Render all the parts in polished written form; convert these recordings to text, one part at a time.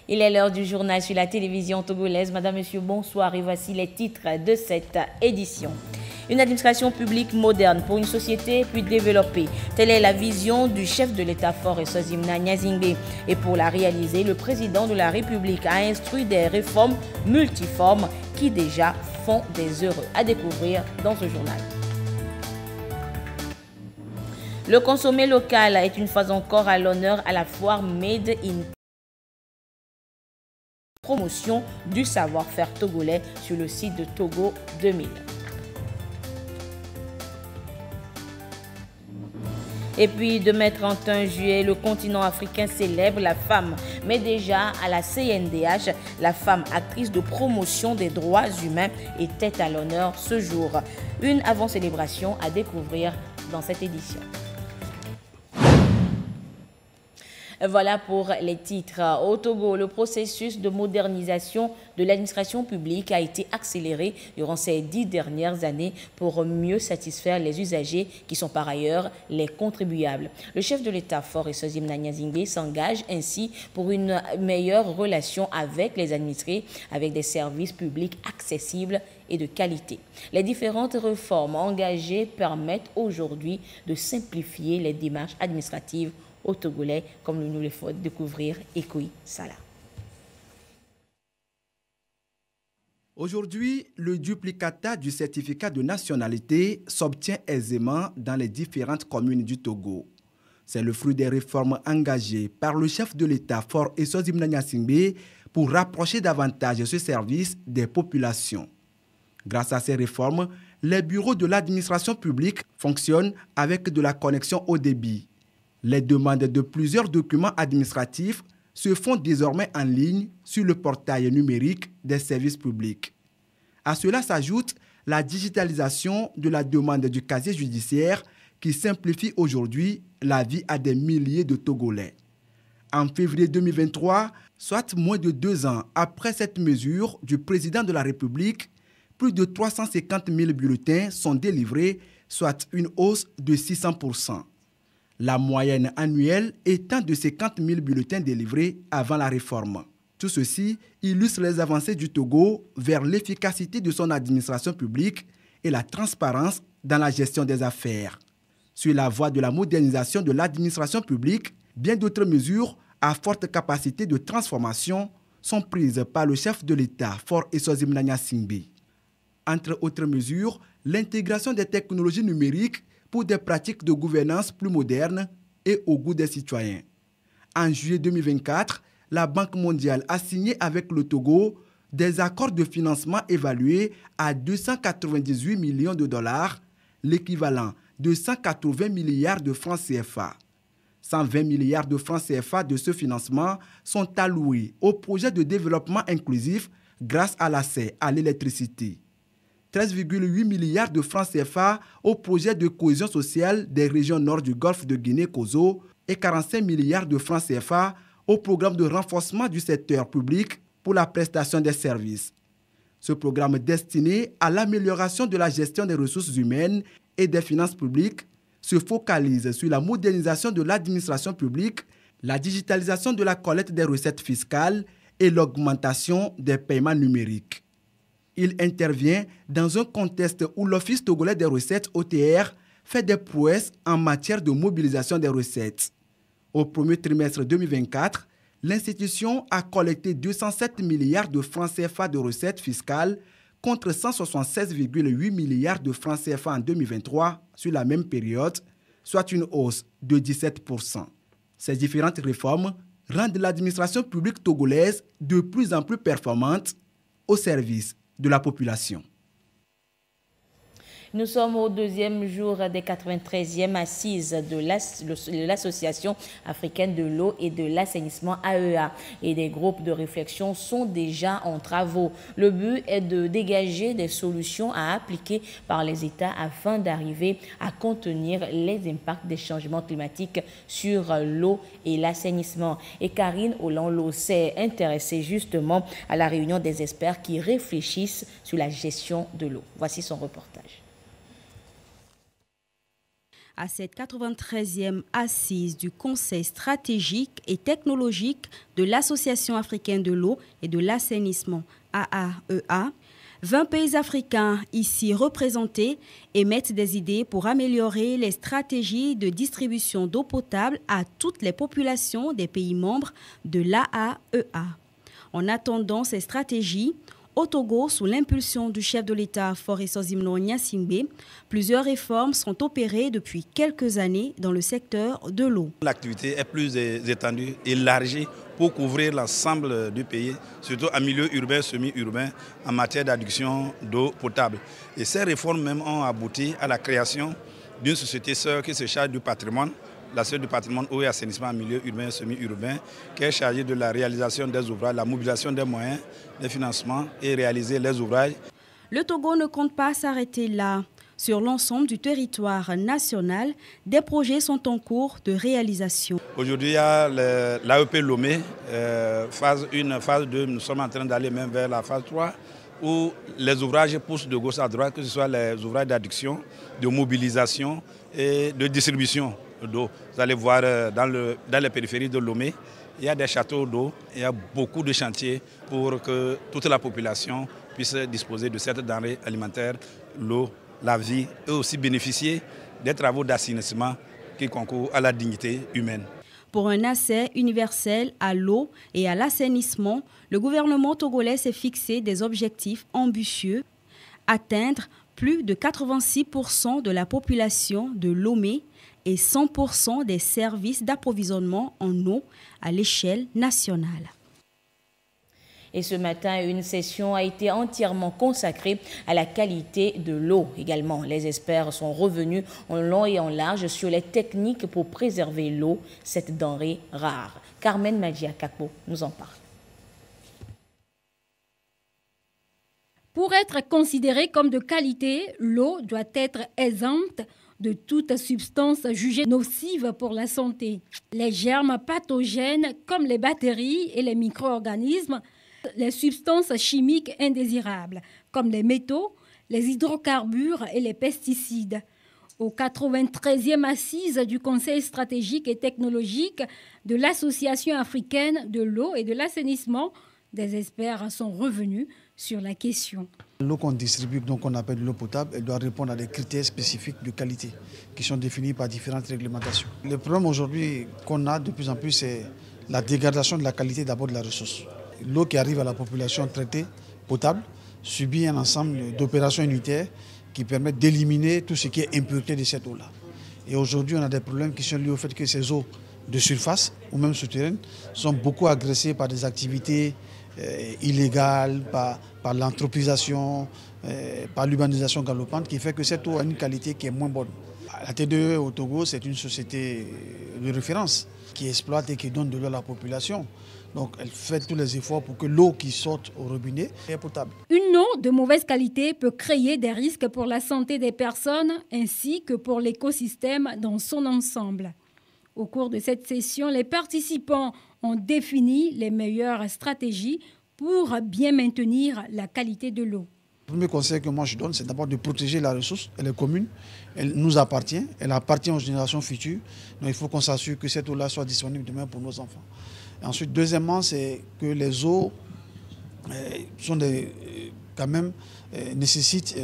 Il est l'heure du journal sur la télévision togolaise. Madame, Monsieur, bonsoir et voici les titres de cette édition. Une administration publique moderne pour une société plus développée. Telle est la vision du chef de l'État fort Essozimna Nyazingbe. Et pour la réaliser, le président de la République a instruit des réformes multiformes qui déjà font des heureux. À découvrir dans ce journal. Le consommé local est une fois encore à l'honneur à la foire Made in promotion du savoir-faire togolais sur le site de Togo 2000. Et puis, demain 31 juillet, le continent africain célèbre la femme. Mais déjà, à la CNDH, la femme actrice de promotion des droits humains était à l'honneur ce jour. Une avant-célébration à découvrir dans cette édition. Voilà pour les titres. Au Togo, le processus de modernisation de l'administration publique a été accéléré durant ces 10 dernières années pour mieux satisfaire les usagers qui sont par ailleurs les contribuables. Le chef de l'État fort Essozimna Nyazingbe s'engage ainsi pour une meilleure relation avec les administrés, avec des services publics accessibles et de qualité. Les différentes réformes engagées permettent aujourd'hui de simplifier les démarches administratives au Togolais, comme nous le faut découvrir Ekoui Salah. Aujourd'hui, le duplicata du certificat de nationalité s'obtient aisément dans les différentes communes du Togo. C'est le fruit des réformes engagées par le chef de l'État fort Essozimna Nyazingbe pour rapprocher davantage ce service des populations. Grâce à ces réformes, les bureaux de l'administration publique fonctionnent avec de la connexion haut débit. Les demandes de plusieurs documents administratifs se font désormais en ligne sur le portail numérique des services publics. À cela s'ajoute la digitalisation de la demande du casier judiciaire qui simplifie aujourd'hui la vie à des milliers de Togolais. En février 2023, soit moins de 2 ans après cette mesure du président de la République, plus de 350 000 bulletins sont délivrés, soit une hausse de 600%. La moyenne annuelle étant de 50 000 bulletins délivrés avant la réforme. Tout ceci illustre les avancées du Togo vers l'efficacité de son administration publique et la transparence dans la gestion des affaires. Sur la voie de la modernisation de l'administration publique, bien d'autres mesures à forte capacité de transformation sont prises par le chef de l'État, fort Essozimna Nyazingbe. Entre autres mesures, l'intégration des technologies numériques pour des pratiques de gouvernance plus modernes et au goût des citoyens. En juillet 2024, la Banque mondiale a signé avec le Togo des accords de financement évalués à 298 millions de dollars, l'équivalent de 180 milliards de francs CFA. 120 milliards de francs CFA de ce financement sont alloués au projet de développement inclusif grâce à l'accès à l'électricité. 13,8 milliards de francs CFA au projet de cohésion sociale des régions nord du golfe de Guinée-Kozo et 45 milliards de francs CFA au programme de renforcement du secteur public pour la prestation des services. Ce programme destiné à l'amélioration de la gestion des ressources humaines et des finances publiques se focalise sur la modernisation de l'administration publique, la digitalisation de la collecte des recettes fiscales et l'augmentation des paiements numériques. Il intervient dans un contexte où l'Office togolais des recettes OTR fait des prouesses en matière de mobilisation des recettes. Au premier trimestre 2024, l'institution a collecté 207 milliards de francs CFA de recettes fiscales contre 176,8 milliards de francs CFA en 2023 sur la même période, soit une hausse de 17%. Ces différentes réformes rendent l'administration publique togolaise de plus en plus performante au service de la population. Nous sommes au deuxième jour des 93e assises de l'Association africaine de l'eau et de l'assainissement AEA. Et des groupes de réflexion sont déjà en travaux. Le but est de dégager des solutions à appliquer par les États afin d'arriver à contenir les impacts des changements climatiques sur l'eau et l'assainissement. Et Karine Olanlo s'est intéressée justement à la réunion des experts qui réfléchissent sur la gestion de l'eau. Voici son reportage. à cette 93e assise du Conseil stratégique et technologique de l'Association africaine de l'eau et de l'assainissement AAEA. 20 pays africains ici représentés émettent des idées pour améliorer les stratégies de distribution d'eau potable à toutes les populations des pays membres de l'AAEA. En attendant ces stratégies, au Togo, sous l'impulsion du chef de l'État Faure Essozimno Gnassingbé, plusieurs réformes sont opérées depuis quelques années dans le secteur de l'eau. L'activité est plus étendue, élargie pour couvrir l'ensemble du pays, surtout en milieu urbain, semi-urbain, en matière d'adduction d'eau potable. Et ces réformes même ont abouti à la création d'une société sœur qui se charge du patrimoine, la société du patrimoine eau et assainissement en milieu urbain et semi-urbain, qui est chargée de la réalisation des ouvrages, la mobilisation des moyens, des financements et réaliser les ouvrages. Le Togo ne compte pas s'arrêter là. Sur l'ensemble du territoire national, des projets sont en cours de réalisation. Aujourd'hui, il y a l'AEP Lomé, phase 1, phase 2, nous sommes en train d'aller même vers la phase 3, où les ouvrages poussent de gauche à droite, que ce soit les ouvrages d'adduction, de mobilisation et de distribution d'eau. Vous allez voir dans les périphéries de Lomé, il y a des châteaux d'eau, il y a beaucoup de chantiers pour que toute la population puisse disposer de cette denrée alimentaire, l'eau, la vie, et aussi bénéficier des travaux d'assainissement qui concourent à la dignité humaine. Pour un accès universel à l'eau et à l'assainissement, le gouvernement togolais s'est fixé des objectifs ambitieux. Atteindre plus de 86% de la population de Lomé et 100% des services d'approvisionnement en eau à l'échelle nationale. Et ce matin, une session a été entièrement consacrée à la qualité de l'eau. Également, les experts sont revenus en long et en large sur les techniques pour préserver l'eau, cette denrée rare. Carmen Magia Kakbo nous en parle. Pour être considérée comme de qualité, l'eau doit être exempte de toute substance jugée nocive pour la santé. Les germes pathogènes comme les bactéries et les micro-organismes, les substances chimiques indésirables comme les métaux, les hydrocarbures et les pesticides. Aux 93e assises du Conseil stratégique et technologique de l'Association africaine de l'eau et de l'assainissement, des experts sont revenus sur la question. L'eau qu'on distribue, donc on appelle l'eau potable, elle doit répondre à des critères spécifiques de qualité qui sont définis par différentes réglementations. Le problème aujourd'hui qu'on a de plus en plus, c'est la dégradation de la qualité d'abord de la ressource. L'eau qui arrive à la population traitée, potable, subit un ensemble d'opérations unitaires qui permettent d'éliminer tout ce qui est impureté de cette eau-là. Et aujourd'hui, on a des problèmes qui sont liés au fait que ces eaux de surface ou même souterraines sont beaucoup agressées par des activités illégales, par l'anthropisation, par l'urbanisation galopante, qui fait que cette eau a une qualité qui est moins bonne. La T2E au Togo, c'est une société de référence qui exploite et qui donne de l'eau à la population. Donc elle fait tous les efforts pour que l'eau qui sorte au robinet est potable. Une eau de mauvaise qualité peut créer des risques pour la santé des personnes ainsi que pour l'écosystème dans son ensemble. Au cours de cette session, les participants ont défini les meilleures stratégies pour bien maintenir la qualité de l'eau. Le premier conseil que moi je donne, c'est d'abord de protéger la ressource. Elle est commune, elle nous appartient, elle appartient aux générations futures. Donc il faut qu'on s'assure que cette eau-là soit disponible demain pour nos enfants. Et ensuite, deuxièmement, c'est que les eaux sont nécessitent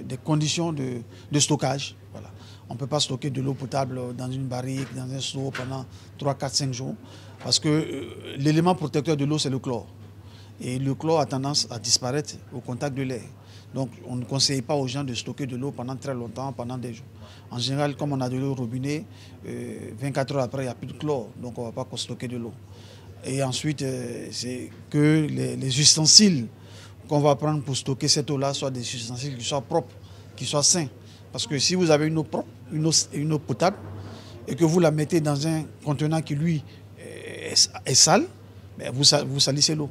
des conditions de stockage. Voilà. On ne peut pas stocker de l'eau potable dans une barrique, dans un seau pendant 3, 4, 5 jours. Parce que l'élément protecteur de l'eau, c'est le chlore. Et le chlore a tendance à disparaître au contact de l'air. Donc on ne conseille pas aux gens de stocker de l'eau pendant très longtemps, pendant des jours. En général, comme on a de l'eau au robinet, 24 heures après, il n'y a plus de chlore. Donc on ne va pas stocker de l'eau. Et ensuite, c'est que les ustensiles qu'on va prendre pour stocker cette eau-là soient des ustensiles qui soient propres, qui soient sains. Parce que si vous avez une eau propre, une eau potable, et que vous la mettez dans un contenant qui, lui, est sale, vous salissez l'eau.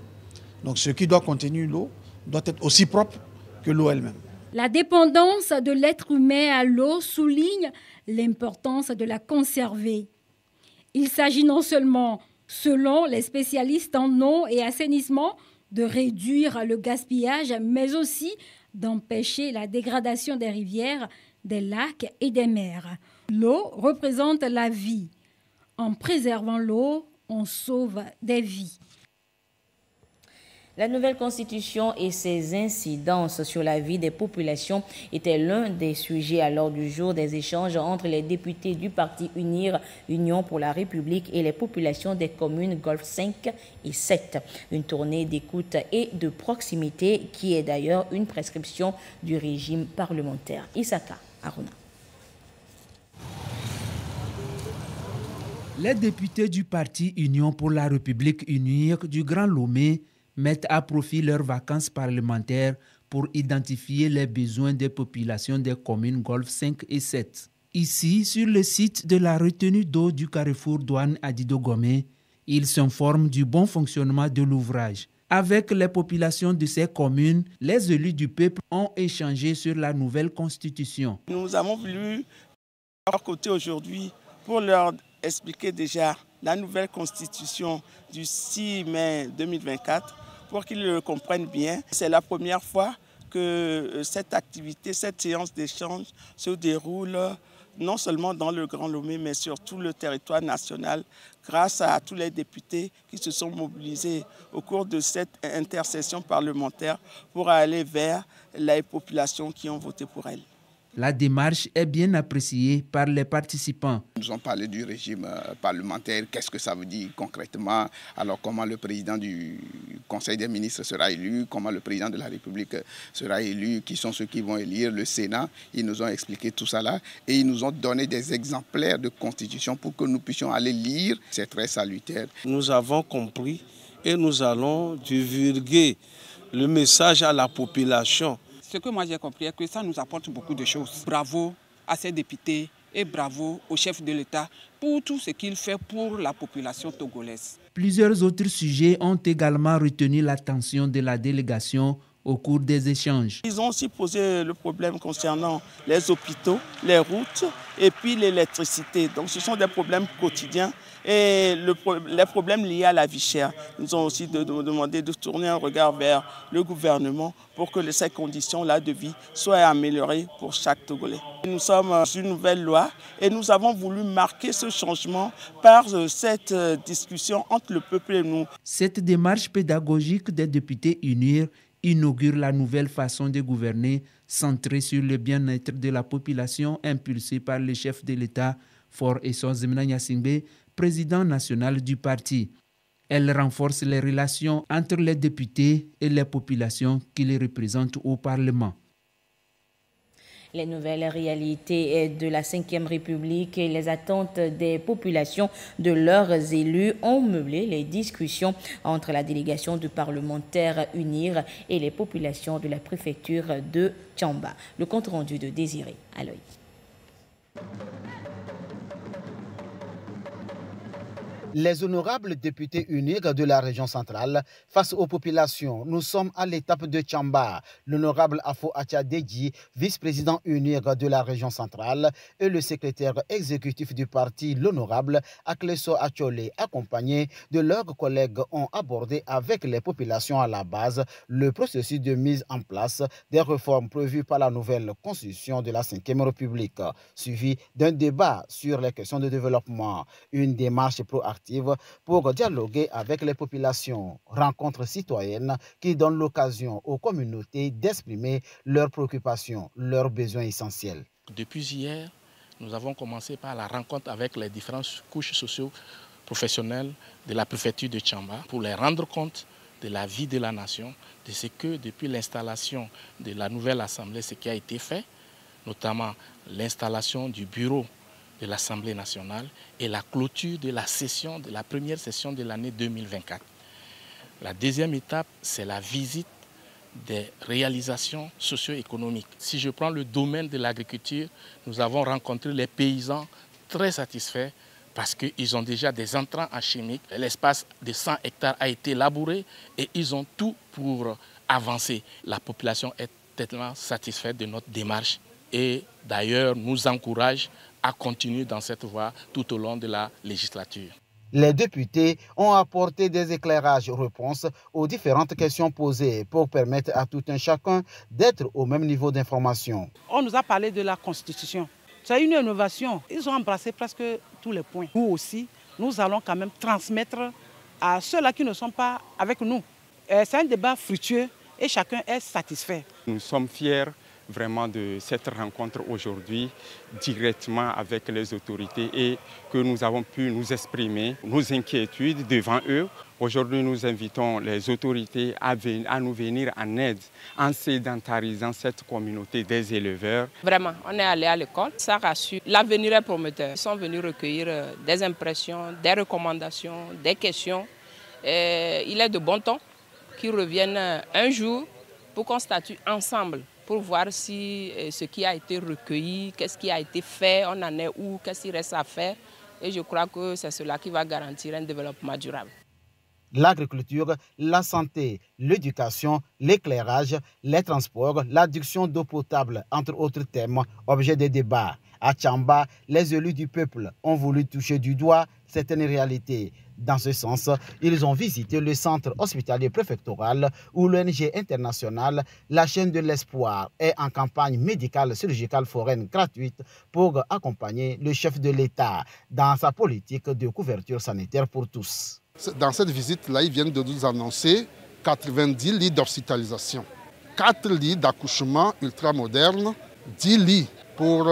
Donc ce qui doit contenir l'eau doit être aussi propre que l'eau elle-même. La dépendance de l'être humain à l'eau souligne l'importance de la conserver. Il s'agit non seulement, selon les spécialistes en eau et assainissement, de réduire le gaspillage, mais aussi d'empêcher la dégradation des rivières, des lacs et des mers. L'eau représente la vie. En préservant l'eau, on sauve des vies. La nouvelle constitution et ses incidences sur la vie des populations étaient l'un des sujets à l'ordre du jour des échanges entre les députés du parti UNIR, Union pour la République, et les populations des communes Golfe 5 et 7. Une tournée d'écoute et de proximité qui est d'ailleurs une prescription du régime parlementaire. Isaka Aruna. Les députés du parti Union pour la République UNIR du Grand Lomé mettent à profit leurs vacances parlementaires pour identifier les besoins des populations des communes Golfe 5 et 7. Ici, sur le site de la retenue d'eau du carrefour douane Adido-Gomé, ils s'informent du bon fonctionnement de l'ouvrage. Avec les populations de ces communes, les élus du peuple ont échangé sur la nouvelle constitution. Nous avons voulu à leur côté aujourd'hui pour leur expliquer déjà la nouvelle constitution du 6 mai 2024 pour qu'ils le comprennent bien. C'est la première fois que cette activité, cette séance d'échange se déroule non seulement dans le Grand Lomé, mais sur tout le territoire national, grâce à tous les députés qui se sont mobilisés au cours de cette intercession parlementaire pour aller vers les populations qui ont voté pour elle. La démarche est bien appréciée par les participants. Nous avons parlé du régime parlementaire, qu'est-ce que ça veut dire concrètement, alors comment le président du Conseil des ministres sera élu, comment le président de la République sera élu, qui sont ceux qui vont élire le Sénat. Ils nous ont expliqué tout ça là et ils nous ont donné des exemplaires de constitution pour que nous puissions aller lire. C'est très salutaire. Nous avons compris et nous allons divulguer le message à la population. Ce que moi j'ai compris est que ça nous apporte beaucoup de choses. Bravo à ces députés et bravo au chef de l'État pour tout ce qu'il fait pour la population togolaise. Plusieurs autres sujets ont également retenu l'attention de la délégation au cours des échanges. Ils ont aussi posé le problème concernant les hôpitaux, les routes et puis l'électricité. Donc ce sont des problèmes quotidiens et les problèmes liés à la vie chère. Ils ont aussi demandé de tourner un regard vers le gouvernement pour que ces conditions-là de vie soient améliorées pour chaque Togolais. Nous sommes dans une nouvelle loi et nous avons voulu marquer ce changement par cette discussion entre le peuple et nous. Cette démarche pédagogique des députés UNIR inaugure la nouvelle façon de gouverner centrée sur le bien-être de la population impulsée par le chef de l'État, Faure Essozimna Gnassingbé, président national du parti. Elle renforce les relations entre les députés et les populations qui les représentent au Parlement. Les nouvelles réalités de la Ve République et les attentes des populations de leurs élus ont meublé les discussions entre la délégation du parlementaire UNIR et les populations de la préfecture de Tchamba. Le compte rendu de Désiré Aloy. Les honorables députés uniques de la région centrale face aux populations. Nous sommes à l'étape de Tchamba. L'honorable Afo Atchadedji, vice-président unique de la région centrale, et le secrétaire exécutif du parti, l'honorable Akleso Achole, accompagnés de leurs collègues, ont abordé avec les populations à la base le processus de mise en place des réformes prévues par la nouvelle constitution de la Ve République, suivi d'un débat sur les questions de développement. Une démarche proactive pour dialoguer avec les populations. Rencontre citoyenne qui donne l'occasion aux communautés d'exprimer leurs préoccupations, leurs besoins essentiels. Depuis hier, nous avons commencé par la rencontre avec les différentes couches socio-professionnelles de la préfecture de Tchamba pour les rendre compte de la vie de la nation, de ce que depuis l'installation de la nouvelle assemblée, ce qui a été fait, notamment l'installation du bureau de l'Assemblée nationale et la clôture de la session, de la première session de l'année 2024. La deuxième étape, c'est la visite des réalisations socio-économiques. Si je prends le domaine de l'agriculture, nous avons rencontré les paysans très satisfaits parce qu'ils ont déjà des entrants en chimique. L'espace de 100 hectares a été labouré et ils ont tout pour avancer. La population est tellement satisfaite de notre démarche et d'ailleurs nous encourage à continuer dans cette voie tout au long de la législature. Les députés ont apporté des éclairages-réponses aux différentes questions posées pour permettre à tout un chacun d'être au même niveau d'information. On nous a parlé de la Constitution. C'est une innovation. Ils ont embrassé presque tous les points. Nous aussi, nous allons quand même transmettre à ceux-là qui ne sont pas avec nous. C'est un débat fructueux et chacun est satisfait. Nous sommes fiers vraiment de cette rencontre aujourd'hui directement avec les autorités et que nous avons pu nous exprimer nos inquiétudes devant eux. Aujourd'hui, nous invitons les autorités à nous venir en aide en sédentarisant cette communauté des éleveurs. Vraiment, on est allé à l'école, ça rassure. L'avenir est prometteur. Ils sont venus recueillir des impressions, des recommandations, des questions. Et il est de bon ton qu'ils reviennent un jour pour qu'on statue ensemble, pour voir si ce qui a été recueilli, qu'est-ce qui a été fait, on en est où, qu'est-ce qu'il reste à faire. Et je crois que c'est cela qui va garantir un développement durable. L'agriculture, la santé, l'éducation, l'éclairage, les transports, l'adduction d'eau potable, entre autres thèmes, objets de débat. À Tchamba, les élus du peuple ont voulu toucher du doigt certaines réalités. Dans ce sens, ils ont visité le centre hospitalier préfectoral où l'ONG internationale, la chaîne de l'espoir, est en campagne médicale chirurgicale foraine gratuite pour accompagner le chef de l'État dans sa politique de couverture sanitaire pour tous. Dans cette visite-là, ils viennent de nous annoncer 90 lits d'hospitalisation, 4 lits d'accouchement ultramodernes, 10 lits pour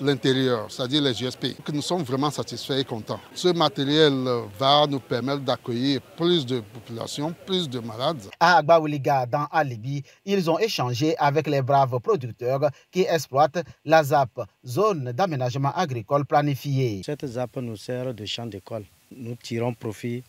l'intérieur, c'est-à-dire les USP. Nous sommes vraiment satisfaits et contents. Ce matériel va nous permettre d'accueillir plus de populations, plus de malades. À Agbaouliga, dans Alibi, ils ont échangé avec les braves producteurs qui exploitent la ZAP, zone d'aménagement agricole planifiée. Cette ZAP nous sert de champ d'école. Nous tirons profit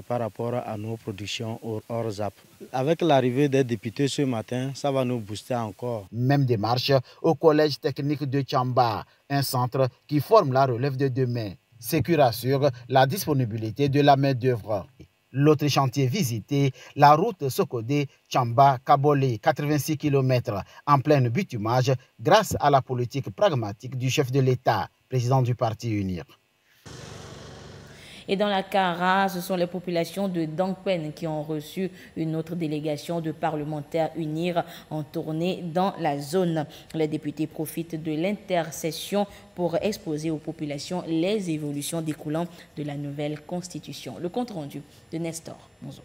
par rapport à nos productions hors ZAP. Avec l'arrivée des députés ce matin, ça va nous booster encore. Même démarche au collège technique de Tchamba, un centre qui forme la relève de demain, ce qui rassure la disponibilité de la main-d'œuvre. L'autre chantier visité, la route Sokodé-Tchamba-Kabolé, 86 km, en plein bitumage grâce à la politique pragmatique du chef de l'État, président du parti UNIR. Et dans la Kara, ce sont les populations de Dangpen qui ont reçu une autre délégation de parlementaires UNIR en tournée dans la zone. Les députés profitent de l'intercession pour exposer aux populations les évolutions découlant de la nouvelle constitution. Le compte rendu de Nestor Monzo.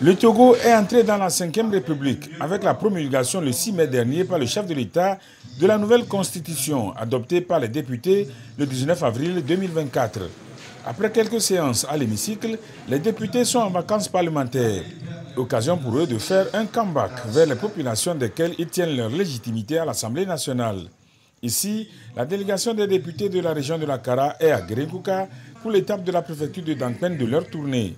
Le Togo est entré dans la 5e République avec la promulgation le 6 mai dernier par le chef de l'État de la nouvelle constitution adoptée par les députés le 19 avril 2024. Après quelques séances à l'hémicycle, les députés sont en vacances parlementaires. Occasion pour eux de faire un comeback vers les populations desquelles ils tiennent leur légitimité à l'Assemblée nationale. Ici, la délégation des députés de la région de la Kara est à Guérékouka pour l'étape de la préfecture de Dangpen de leur tournée.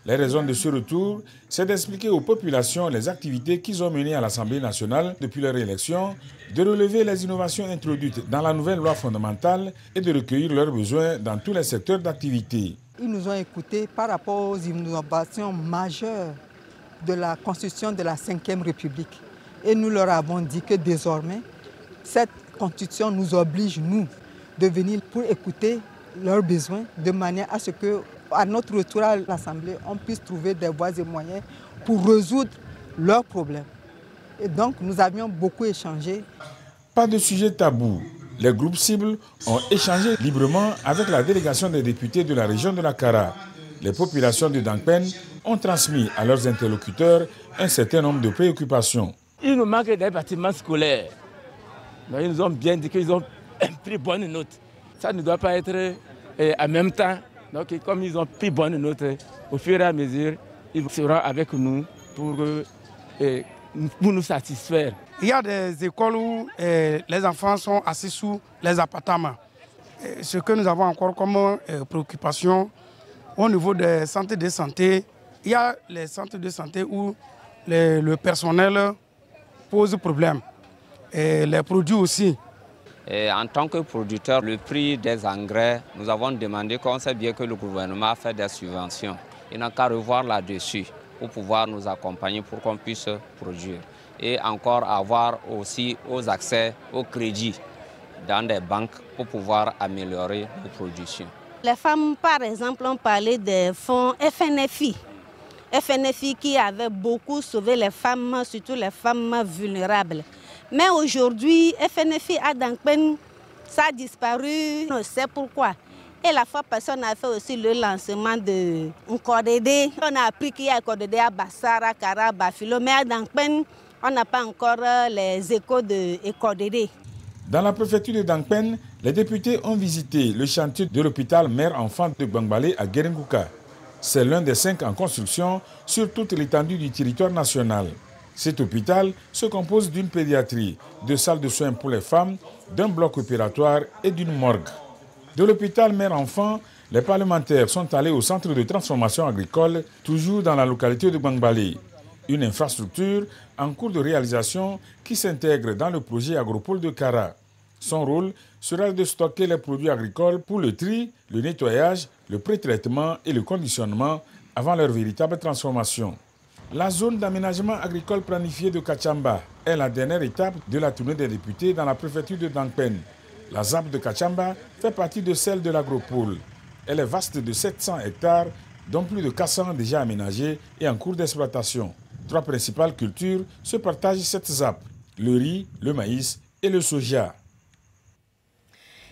Les raisons de ce retour, c'est d'expliquer aux populations les activités qu'ils ont menées à l'Assemblée nationale depuis leur élection, de relever les innovations introduites dans la nouvelle loi fondamentale et de recueillir leurs besoins dans tous les secteurs d'activité. Ils nous ont écoutés par rapport aux innovations majeures de la Constitution de la 5e République. Et nous leur avons dit que désormais, cette Constitution nous oblige, nous, de venir pour écouter leurs besoins de manière à ce que, à notre retour à l'Assemblée, on puisse trouver des voies et moyens pour résoudre leurs problèmes. Et donc, nous avions beaucoup échangé. Pas de sujet tabou. Les groupes cibles ont échangé librement avec la délégation des députés de la région de la Kara. Les populations de Dangpen ont transmis à leurs interlocuteurs un certain nombre de préoccupations. Il nous manque des bâtiments scolaires. Mais ils nous ont bien dit qu'ils ont pris bonne note. Ça ne doit pas être en même temps. Donc, comme ils ont pris bonne note, au fur et à mesure, ils seront avec nous pour nous satisfaire. Il y a des écoles où les enfants sont assis sous les appartements. Ce que nous avons encore comme préoccupation au niveau des centres de santé, il y a les centres de santé où le personnel pose problème. Et les produits aussi. Et en tant que producteur, le prix des engrais, nous avons demandé, qu'on sait bien que le gouvernement a fait des subventions. Il n'a qu'à revoir là-dessus pour pouvoir nous accompagner pour qu'on puisse produire. Et encore avoir aussi aux accès au crédit dans des banques pour pouvoir améliorer nos productions. Les femmes, par exemple, ont parlé des fonds FNFI. FNFI qui avait beaucoup sauvé les femmes, surtout les femmes vulnérables. Mais aujourd'hui, FNFI à Dankpen, ça a disparu, on sait pourquoi. Et la fois passée, on a fait aussi le lancement de Nkodede. On a appris qu'il y a Nkodede à Bassara, Kara, Bafilo, mais à Dankpen, on n'a pas encore les échos de Nkodede. Dans la préfecture de Dankpen, les députés ont visité le chantier de l'hôpital mère-enfant de Gbangbale à Guéringouka. C'est l'un des 5 en construction sur toute l'étendue du territoire national. Cet hôpital se compose d'une pédiatrie, de salles de soins pour les femmes, d'un bloc opératoire et d'une morgue. De l'hôpital mère-enfant, les parlementaires sont allés au centre de transformation agricole, toujours dans la localité de Gbangbale. Une infrastructure en cours de réalisation qui s'intègre dans le projet Agropole de Kara. Son rôle sera de stocker les produits agricoles pour le tri, le nettoyage, le pré-traitement et le conditionnement avant leur véritable transformation. La zone d'aménagement agricole planifiée de Kachamba est la dernière étape de la tournée des députés dans la préfecture de Dankpen. La ZAP de Kachamba fait partie de celle de l'Agropole. Elle est vaste de 700 hectares, dont plus de 400 déjà aménagés et en cours d'exploitation. 3 principales cultures se partagent cette ZAP, le riz, le maïs et le soja.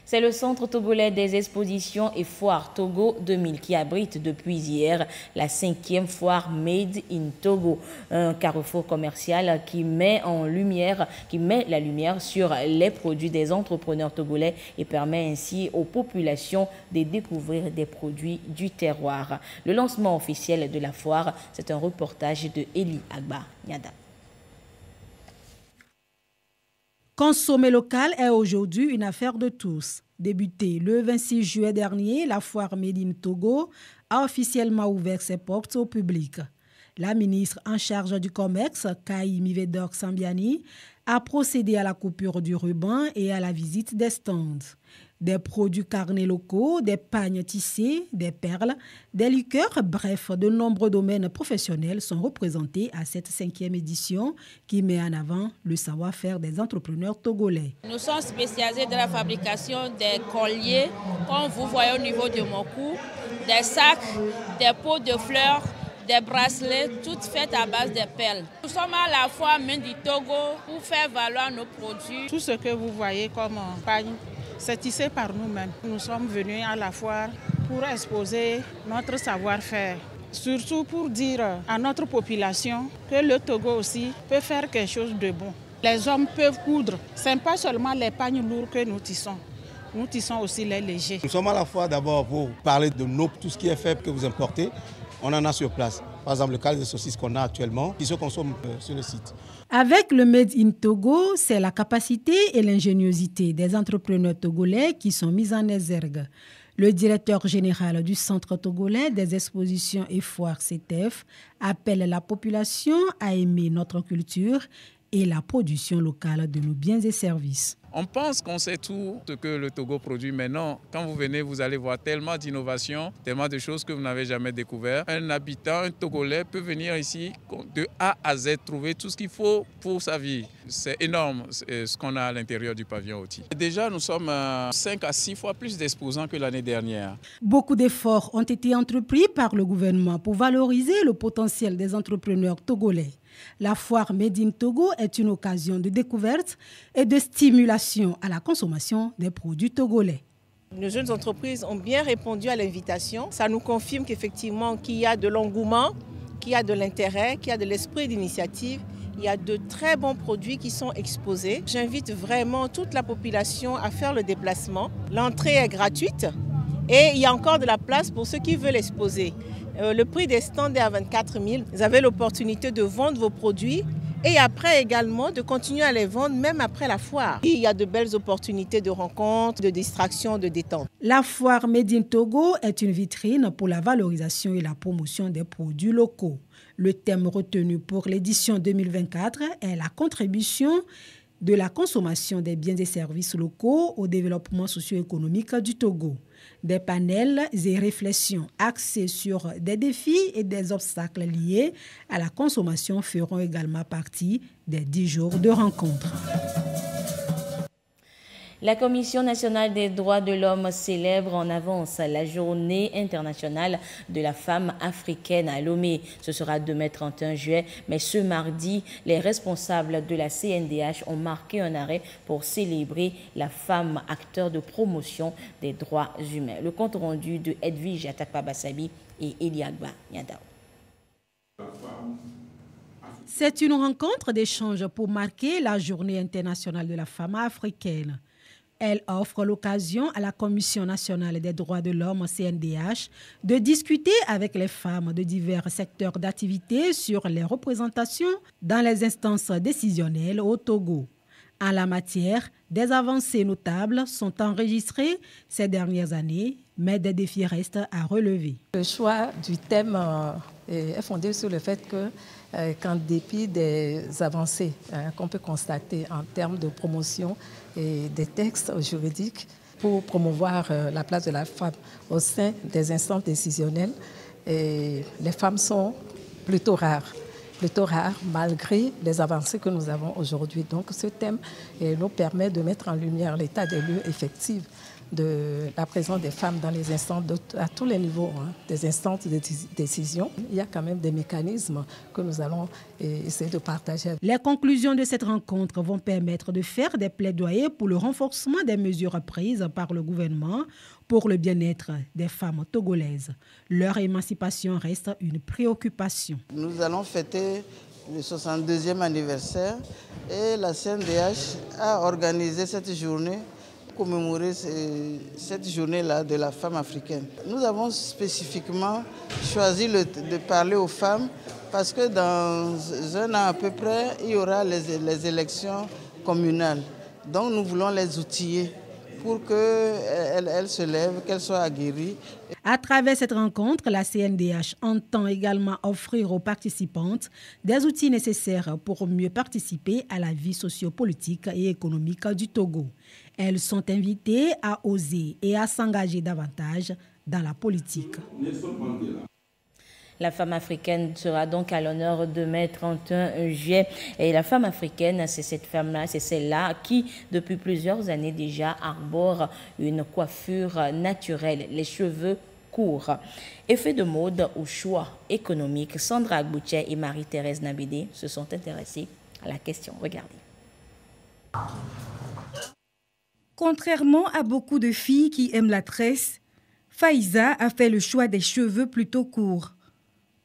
C'est le centre togolais des expositions et foires Togo 2000 qui abrite depuis hier la 5e foire Made in Togo, un carrefour commercial qui met la lumière sur les produits des entrepreneurs togolais et permet ainsi aux populations de découvrir des produits du terroir. Le lancement officiel de la foire, c'est un reportage de Eli Agba Nyada. Consommer local est aujourd'hui une affaire de tous. Débutée le 26 juillet dernier, la foire Made in Togo a officiellement ouvert ses portes au public. La ministre en charge du commerce, Kaï Mivedor Sambiani, a procédé à la coupure du ruban et à la visite des stands. Des produits carnés locaux, des pagnes tissés, des perles, des liqueurs, bref, de nombreux domaines professionnels sont représentés à cette 5e édition qui met en avant le savoir-faire des entrepreneurs togolais. Nous sommes spécialisés dans la fabrication des colliers, comme vous voyez au niveau de mon cou, des sacs, des pots de fleurs, des bracelets, toutes faites à base de perles. Nous sommes à la fois Made in Togo pour faire valoir nos produits. Tout ce que vous voyez comme pagne, c'est tissé par nous-mêmes. Nous sommes venus à la foire pour exposer notre savoir-faire. Surtout pour dire à notre population que le Togo aussi peut faire quelque chose de bon. Les hommes peuvent coudre. Ce n'est pas seulement les pagnes lourds que nous tissons. Nous tissons aussi les légers. Nous sommes à la foire d'abord pour parler de tout ce qui est fait que vous importez. On en a sur place. Par exemple, le cas des saucisses qu'on a actuellement, qui se consomment sur le site. Avec le Made in Togo, c'est la capacité et l'ingéniosité des entrepreneurs togolais qui sont mises en exergue. Le directeur général du Centre togolais des expositions et foires CETEF appelle la population à aimer notre culture et la production locale de nos biens et services. On pense qu'on sait tout ce que le Togo produit, mais non. Quand vous venez, vous allez voir tellement d'innovations, tellement de choses que vous n'avez jamais découvert. Un habitant, un Togolais peut venir ici de A à Z, trouver tout ce qu'il faut pour sa vie. C'est énorme ce qu'on a à l'intérieur du pavillon aussi. Déjà, nous sommes 5 à 6 fois plus d'exposants que l'année dernière. Beaucoup d'efforts ont été entrepris par le gouvernement pour valoriser le potentiel des entrepreneurs togolais. La foire Made in Togo est une occasion de découverte et de stimulation à la consommation des produits togolais. Nos jeunes entreprises ont bien répondu à l'invitation. Ça nous confirme qu'effectivement qu'il y a de l'engouement, qu'il y a de l'intérêt, qu'il y a de l'esprit d'initiative. Il y a de très bons produits qui sont exposés. J'invite vraiment toute la population à faire le déplacement. L'entrée est gratuite et il y a encore de la place pour ceux qui veulent exposer. Le prix des stands est à 24 000. Vous avez l'opportunité de vendre vos produits et après également de continuer à les vendre même après la foire. Il y a de belles opportunités de rencontres, de distraction, de détente. La foire Made in Togo est une vitrine pour la valorisation et la promotion des produits locaux. Le thème retenu pour l'édition 2024 est la contribution de la consommation des biens et services locaux au développement socio-économique du Togo. Des panels et réflexions axés sur des défis et des obstacles liés à la consommation feront également partie des 10 jours de rencontres. La Commission nationale des droits de l'homme célèbre en avance la journée internationale de la femme africaine à Lomé. Ce sera demain 31 juillet, mais ce mardi, les responsables de la CNDH ont marqué un arrêt pour célébrer la femme acteur de promotion des droits humains. Le compte rendu de Edwige Atakpa-Bassabi et Eliagba Nyadao. C'est une rencontre d'échange pour marquer la journée internationale de la femme africaine. Elle offre l'occasion à la Commission nationale des droits de l'homme, CNDH, de discuter avec les femmes de divers secteurs d'activité sur les représentations dans les instances décisionnelles au Togo. En la matière, des avancées notables sont enregistrées ces dernières années, mais des défis restent à relever. Le choix du thème est fondé sur le fait que, qu'en dépit des avancées qu'on peut constater en termes de promotion et des textes juridiques pour promouvoir la place de la femme au sein des instances décisionnelles, et les femmes sont plutôt rares malgré les avancées que nous avons aujourd'hui. Donc ce thème nous permet de mettre en lumière l'état des lieux effectifs de la présence des femmes dans les instances à tous les niveaux, des instances de décision. Il y a quand même des mécanismes que nous allons essayer de partager. Les conclusions de cette rencontre vont permettre de faire des plaidoyers pour le renforcement des mesures prises par le gouvernement pour le bien-être des femmes togolaises. Leur émancipation reste une préoccupation. Nous allons fêter le 62e anniversaire et la CNDH a organisé cette journée commémorer cette journée-là de la femme africaine. Nous avons spécifiquement choisi de parler aux femmes parce que dans un an à peu près, il y aura les élections communales. Donc nous voulons les outiller pour qu'elles se lèvent, qu'elles soient aguerries. À travers cette rencontre, la CNDH entend également offrir aux participantes des outils nécessaires pour mieux participer à la vie sociopolitique et économique du Togo. Elles sont invitées à oser et à s'engager davantage dans la politique. La femme africaine sera donc à l'honneur demain 31 juillet. Et la femme africaine, c'est cette femme-là, c'est celle-là qui, depuis plusieurs années déjà, arbore une coiffure naturelle, les cheveux courts. Effet de mode ou choix économique, Sandra Agbouche et Marie-Thérèse Nabédé se sont intéressées à la question. Regardez. Contrairement à beaucoup de filles qui aiment la tresse, Faïza a fait le choix des cheveux plutôt courts.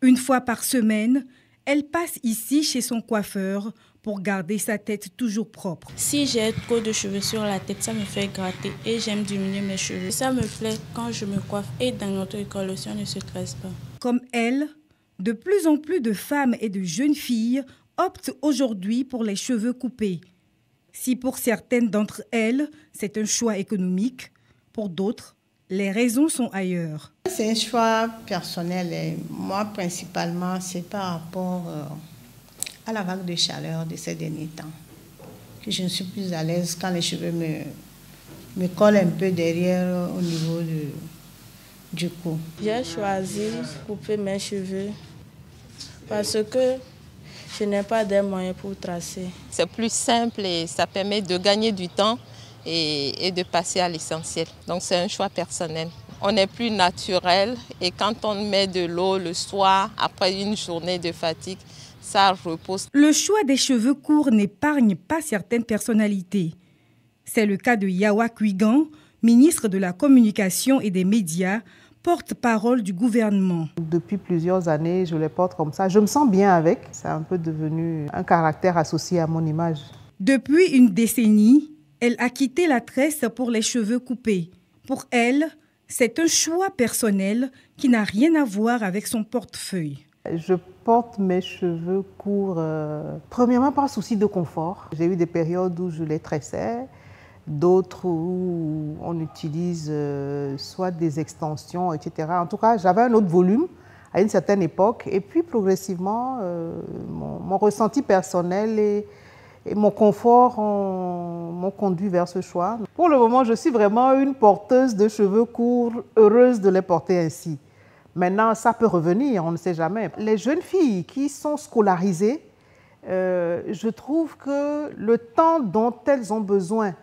Une fois par semaine, elle passe ici chez son coiffeur pour garder sa tête toujours propre. Si j'ai trop de cheveux sur la tête, ça me fait gratter et j'aime diminuer mes cheveux. Ça me plaît quand je me coiffe et dans notre école aussi, on ne se tresse pas. Comme elle, de plus en plus de femmes et de jeunes filles optent aujourd'hui pour les cheveux coupés. Si pour certaines d'entre elles, c'est un choix économique, pour d'autres, les raisons sont ailleurs. C'est un choix personnel et moi principalement c'est par rapport à la vague de chaleur de ces derniers temps que je ne suis plus à l'aise quand les cheveux me collent un peu derrière au niveau du cou. J'ai choisi de couper mes cheveux parce que je n'ai pas de moyens pour tracer. C'est plus simple et ça permet de gagner du temps et de passer à l'essentiel. Donc c'est un choix personnel. On est plus naturel et quand on met de l'eau le soir, après une journée de fatigue, ça repose. Le choix des cheveux courts n'épargne pas certaines personnalités. C'est le cas de Yawa Kuigan, ministre de la Communication et des Médias, porte-parole du gouvernement. Depuis plusieurs années, je les porte comme ça. Je me sens bien avec. C'est un peu devenu un caractère associé à mon image. Depuis une décennie, elle a quitté la tresse pour les cheveux coupés. Pour elle, c'est un choix personnel qui n'a rien à voir avec son portefeuille. Je porte mes cheveux courts, premièrement par souci de confort. J'ai eu des périodes où je les tressais, d'autres où on utilise soit des extensions, etc. En tout cas, j'avais un autre volume à une certaine époque. Et puis, progressivement, mon ressenti personnel et mon confort m'ont conduit vers ce choix. Pour le moment, je suis vraiment une porteuse de cheveux courts, heureuse de les porter ainsi. Maintenant, ça peut revenir, on ne sait jamais. Les jeunes filles qui sont scolarisées, je trouve que le temps dont elles ont besoin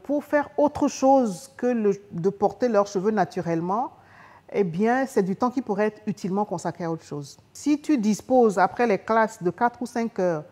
pour faire autre chose que de porter leurs cheveux naturellement, eh bien, c'est du temps qui pourrait être utilement consacré à autre chose. Si tu disposes, après les classes, de 4 ou 5 heures,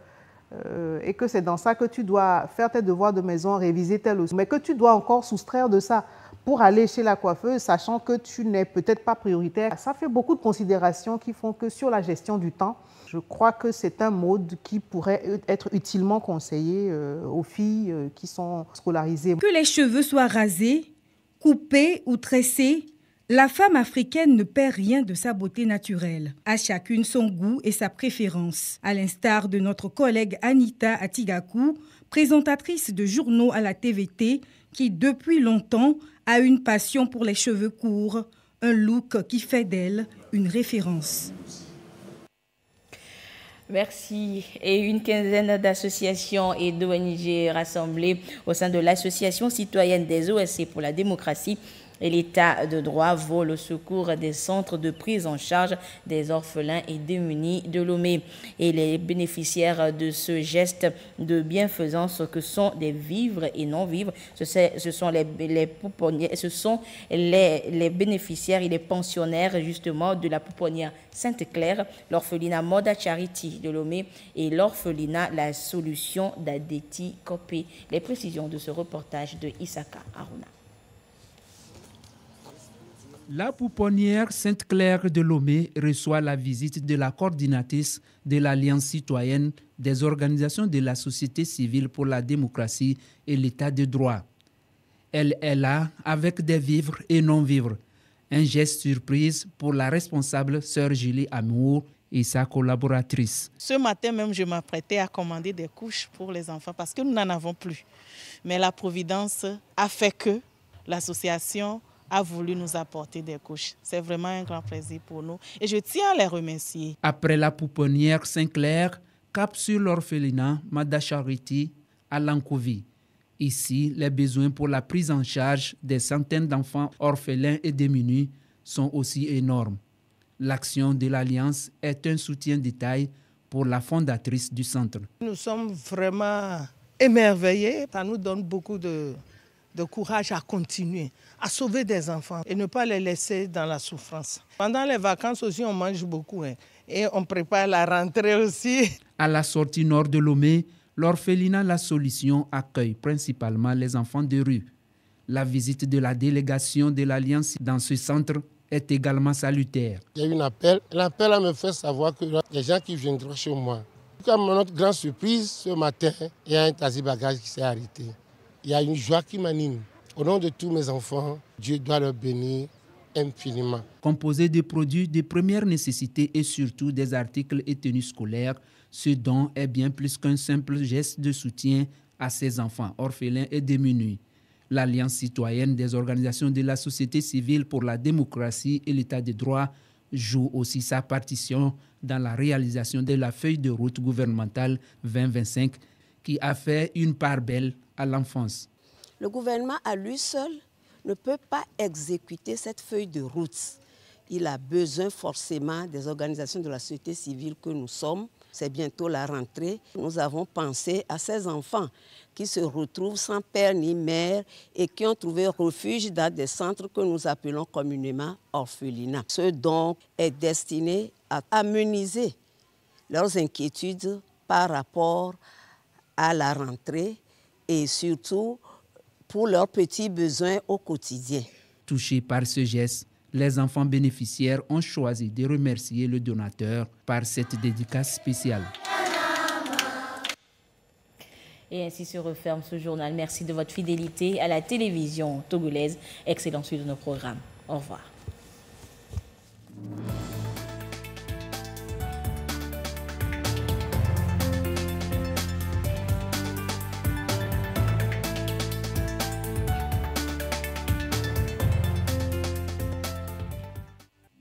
et que c'est dans ça que tu dois faire tes devoirs de maison, réviser tel aussi, mais que tu dois encore soustraire de ça pour aller chez la coiffeuse, sachant que tu n'es peut-être pas prioritaire, ça fait beaucoup de considérations qui font que sur la gestion du temps, je crois que c'est un mode qui pourrait être utilement conseillé aux filles qui sont scolarisées. Que les cheveux soient rasés, coupés ou tressés, la femme africaine ne perd rien de sa beauté naturelle. À chacune son goût et sa préférence. À l'instar de notre collègue Anita Atigakou, présentatrice de journaux à la TVT, qui depuis longtemps a une passion pour les cheveux courts, un look qui fait d'elle une référence. Merci. Et une quinzaine d'associations et d'ONG rassemblées au sein de l'Association citoyenne des OSC pour la démocratie et l'État de droit vole au secours des centres de prise en charge des orphelins et démunis de Lomé. Et les bénéficiaires de ce geste de bienfaisance que sont des vivres et non-vivres, ce sont les pouponnières, ce sont les bénéficiaires et les pensionnaires justement de la pouponnière Sainte-Claire, l'orphelinat Moda Charity de Lomé et l'orphelinat La Solution d'Adeti Kopé. Les précisions de ce reportage de Isaka Aruna. La pouponnière Sainte-Claire de Lomé reçoit la visite de la coordinatrice de l'Alliance citoyenne des organisations de la société civile pour la démocratie et l'état de droit. Elle est là avec des vivres et non-vivres. Un geste surprise pour la responsable sœur Julie Amour et sa collaboratrice. Ce matin même, je m'apprêtais à commander des couches pour les enfants parce que nous n'en avons plus. Mais la Providence a fait que l'association a voulu nous apporter des couches. C'est vraiment un grand plaisir pour nous et je tiens à les remercier. Après la pouponnière Sainte-Claire, cap sur l'orphelinat Moda Charity à Lankovi. Ici, les besoins pour la prise en charge des centaines d'enfants orphelins et démunis sont aussi énormes. L'action de l'Alliance est un soutien de taille pour la fondatrice du centre. Nous sommes vraiment émerveillés. Ça nous donne beaucoup de courage à continuer, à sauver des enfants et ne pas les laisser dans la souffrance. Pendant les vacances aussi, on mange beaucoup et on prépare la rentrée aussi. À la sortie nord de Lomé, l'orphelinat La Solution accueille principalement les enfants de rue. La visite de la délégation de l'Alliance dans ce centre est également salutaire. Il y a eu un appel. L'appel a me fait savoir que les gens qui viendront chez moi. Comme notre grande surprise, ce matin, il y a un taxi-bagage qui s'est arrêté. Il y a une joie qui m'anime. Au nom de tous mes enfants, Dieu doit leur bénir infiniment. Composé de produits de première nécessité et surtout des articles et tenues scolaires, ce don est bien plus qu'un simple geste de soutien à ces enfants orphelins et démunis. L'Alliance citoyenne des organisations de la société civile pour la démocratie et l'état de droit joue aussi sa partition dans la réalisation de la feuille de route gouvernementale 2025 qui a fait une part belle à l'enfance. Le gouvernement à lui seul ne peut pas exécuter cette feuille de route. Il a besoin forcément des organisations de la société civile que nous sommes. C'est bientôt la rentrée. Nous avons pensé à ces enfants qui se retrouvent sans père ni mère et qui ont trouvé refuge dans des centres que nous appelons communément orphelinats. Ce don est destiné à amenuiser leurs inquiétudes par rapport à la rentrée et surtout pour leurs petits besoins au quotidien. Touchés par ce geste, les enfants bénéficiaires ont choisi de remercier le donateur par cette dédicace spéciale. Et ainsi se referme ce journal. Merci de votre fidélité à la télévision togolaise. Excellente suite de nos programmes. Au revoir.